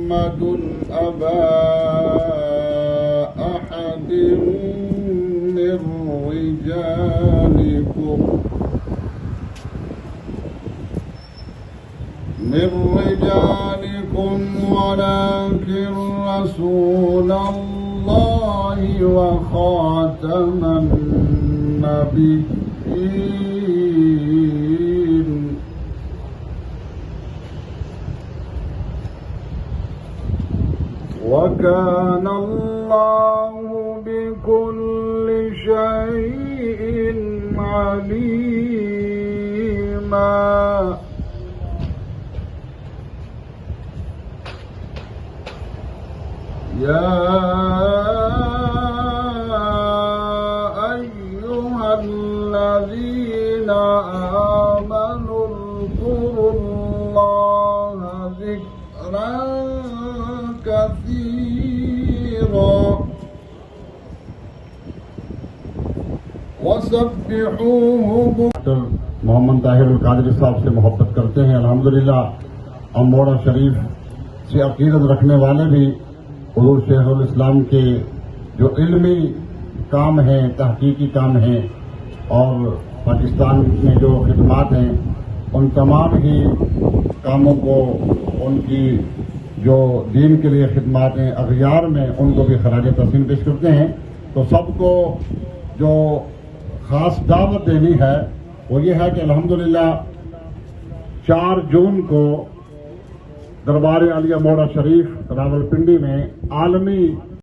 محمد أبا أحد من رجالكم ولكن رسول الله وخاتم النبيين وكان الله بكل شيء عليما. يا أيها الذين آمنوا اذكروا الله ذكرا كثيرا وسبحوه मोहम्मद ताहिर कादरी साहब से मोहब्बत करते हैं। अल्हम्दुलिल्लाह अमोड़ा शरीफ से अकीदत रखने वाले भी हुजूर शेखुल इस्लाम के जो इल्मी काम हैं, तहकीकी काम हैं और पाकिस्तान में जो खिदमात हैं, उन तमाम ही कामों को, उनकी जो दीन के लिए खिदमात हैं अगयार में, उनको भी खराज तहसीन पेश करते हैं। तो सबको जो खास दावत देनी है वो ये है कि अल्हम्दुलिल्लाह 4 जून को दरबार आलिया मोड़ा शरीफ रावलपिंडी में आलमी